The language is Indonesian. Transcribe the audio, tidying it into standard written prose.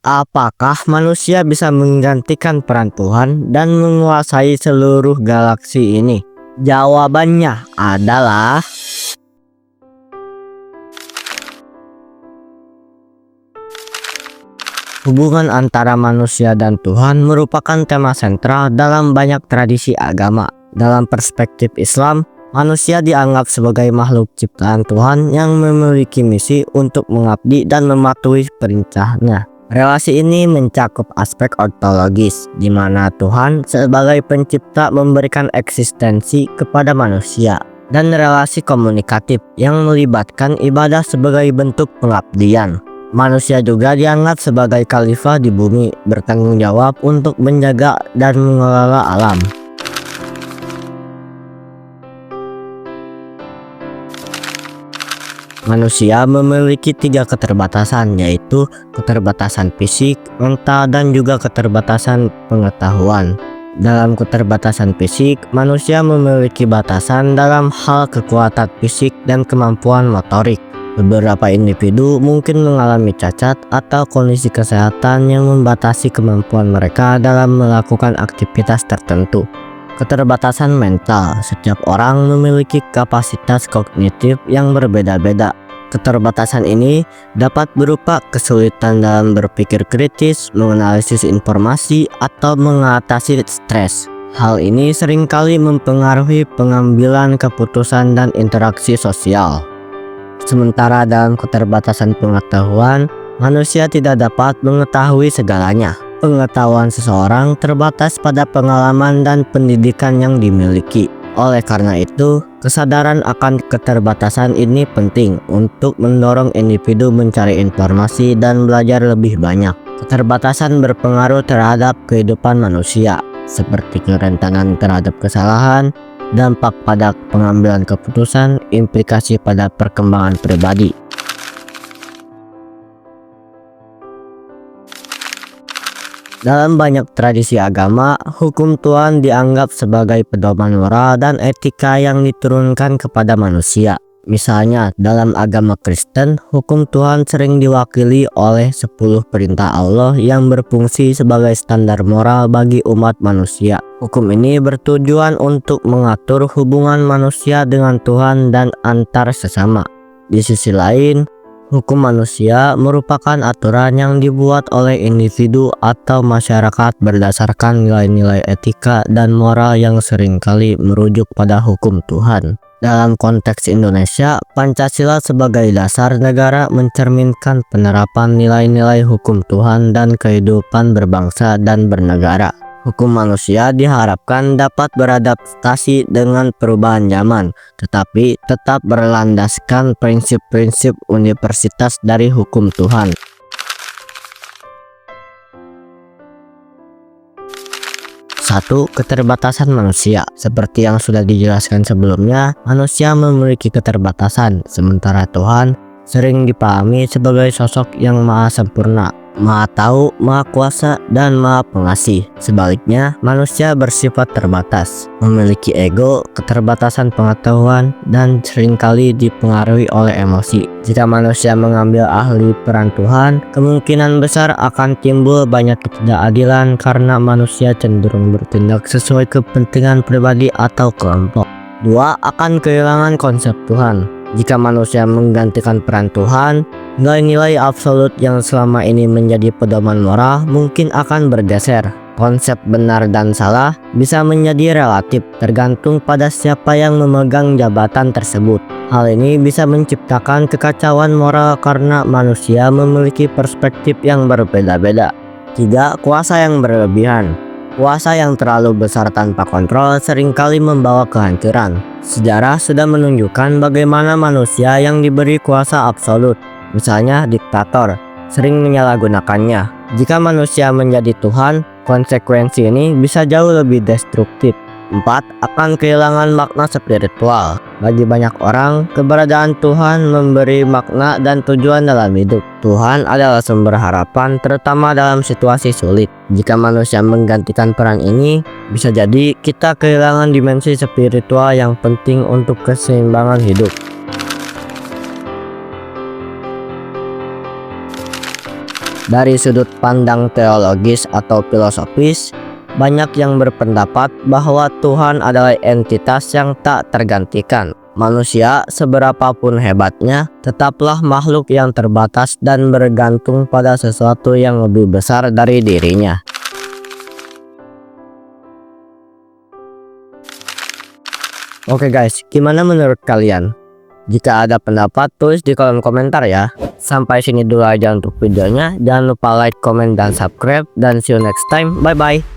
Apakah manusia bisa menggantikan peran Tuhan dan menguasai seluruh galaksi ini? Jawabannya adalah hubungan antara manusia dan Tuhan merupakan tema sentral dalam banyak tradisi agama. Dalam perspektif Islam, manusia dianggap sebagai makhluk ciptaan Tuhan yang memiliki misi untuk mengabdi dan mematuhi perintahnya. Relasi ini mencakup aspek ontologis, di mana Tuhan sebagai pencipta memberikan eksistensi kepada manusia, dan relasi komunikatif yang melibatkan ibadah sebagai bentuk pengabdian. Manusia juga dianggap sebagai khalifah di bumi, bertanggung jawab untuk menjaga dan mengelola alam. Manusia memiliki 3 keterbatasan, yaitu keterbatasan fisik, mental, dan juga keterbatasan pengetahuan. Dalam keterbatasan fisik, manusia memiliki batasan dalam hal kekuatan fisik dan kemampuan motorik. Beberapa individu mungkin mengalami cacat atau kondisi kesehatan yang membatasi kemampuan mereka dalam melakukan aktivitas tertentu. Keterbatasan mental, setiap orang memiliki kapasitas kognitif yang berbeda-beda. Keterbatasan ini dapat berupa kesulitan dalam berpikir kritis, menganalisis informasi, atau mengatasi stres. Hal ini seringkali mempengaruhi pengambilan keputusan dan interaksi sosial. Sementara dalam keterbatasan pengetahuan, manusia tidak dapat mengetahui segalanya. Pengetahuan seseorang terbatas pada pengalaman dan pendidikan yang dimiliki. Oleh karena itu, kesadaran akan keterbatasan ini penting untuk mendorong individu mencari informasi dan belajar lebih banyak. Keterbatasan berpengaruh terhadap kehidupan manusia, seperti kerentanan terhadap kesalahan, dampak pada pengambilan keputusan, implikasi pada perkembangan pribadi. Dalam banyak tradisi agama, hukum Tuhan dianggap sebagai pedoman moral dan etika yang diturunkan kepada manusia. Misalnya, dalam agama Kristen, hukum Tuhan sering diwakili oleh 10 perintah Allah yang berfungsi sebagai standar moral bagi umat manusia. Hukum ini bertujuan untuk mengatur hubungan manusia dengan Tuhan dan antar sesama. Di sisi lain, hukum manusia merupakan aturan yang dibuat oleh individu atau masyarakat berdasarkan nilai-nilai etika dan moral yang seringkali merujuk pada hukum Tuhan. Dalam konteks Indonesia, Pancasila sebagai dasar negara mencerminkan penerapan nilai-nilai hukum Tuhan dan kehidupan berbangsa dan bernegara. Hukum manusia diharapkan dapat beradaptasi dengan perubahan zaman, tetapi tetap berlandaskan prinsip-prinsip universitas dari hukum Tuhan. Satu, keterbatasan manusia. Seperti yang sudah dijelaskan sebelumnya, manusia memiliki keterbatasan, sementara Tuhan sering dipahami sebagai sosok yang maha sempurna, maha tahu, maha kuasa, dan maha pengasih. Sebaliknya, manusia bersifat terbatas, memiliki ego, keterbatasan pengetahuan, dan seringkali dipengaruhi oleh emosi. Jika manusia mengambil ahli peran Tuhan, kemungkinan besar akan timbul banyak ketidakadilan karena manusia cenderung bertindak sesuai kepentingan pribadi atau kelompok. 2. Akan kehilangan konsep Tuhan. Jika manusia menggantikan peran Tuhan, nilai-nilai absolut yang selama ini menjadi pedoman moral mungkin akan bergeser. Konsep benar dan salah bisa menjadi relatif, tergantung pada siapa yang memegang jabatan tersebut. Hal ini bisa menciptakan kekacauan moral karena manusia memiliki perspektif yang berbeda-beda. 3. Kuasa yang berlebihan. Kuasa yang terlalu besar tanpa kontrol seringkali membawa kehancuran. Sejarah sudah menunjukkan bagaimana manusia yang diberi kuasa absolut, misalnya diktator, sering menyalahgunakannya. Jika manusia menjadi Tuhan, konsekuensi ini bisa jauh lebih destruktif. 4. Akan kehilangan makna spiritual. Bagi banyak orang, keberadaan Tuhan memberi makna dan tujuan dalam hidup. Tuhan adalah sumber harapan, terutama dalam situasi sulit. Jika manusia menggantikan peran ini, bisa jadi kita kehilangan dimensi spiritual yang penting untuk keseimbangan hidup. Dari sudut pandang teologis atau filosofis, banyak yang berpendapat bahwa Tuhan adalah entitas yang tak tergantikan. Manusia, seberapapun hebatnya, tetaplah makhluk yang terbatas dan bergantung pada sesuatu yang lebih besar dari dirinya. Oke guys, gimana menurut kalian? Jika ada pendapat, tulis di kolom komentar ya. Sampai sini dulu aja untuk videonya. Jangan lupa like, comment, dan subscribe. Dan see you next time. Bye-bye.